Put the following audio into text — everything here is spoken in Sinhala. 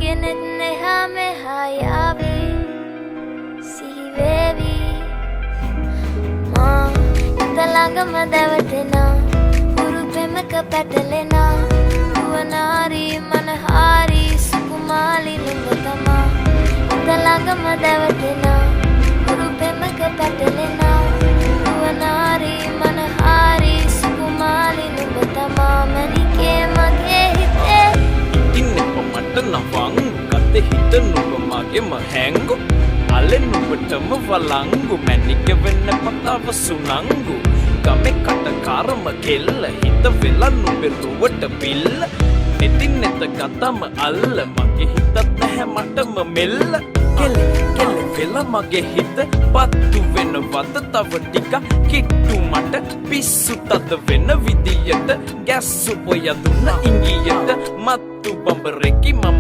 කෙනෙක් නෙහා මෙහා යාවි සිහි වේවි මා හිත ළඟම දැවටෙනා උරු පෙමක පැටලෙනා නුවණාරි මනහාරි සුකුමාලි නුඹ තමා හිත ළඟම දැවටෙනා උරු පෙමක පැටලෙනා නුවණාරි මනහාරි සුකුමාලි නුඹ තමා මනිකේ මගේ හිතේ නවංගු කත හිත නුඹ මගෙම හැංගු අලෙ නුඹටම වලංගු මැනික වෙන්න පතාව සුනංගු ගමේ කටකාරම කෙල්ල හිත වෙලා නුඹේ රුවට පිල්ල එතින් නැත ගතම අල්ල මගේ හිතත් නැහැ මටම මෙල්ල කෙල්ල වෙලා මගේ හිත පත්තු වෙනවද තව ටික කිට්ටු මට පිස්සු තද වෙන විදියට ගැස්සු ඔය දුන්න ඉංගියට මත්තු බඹරෙකි මම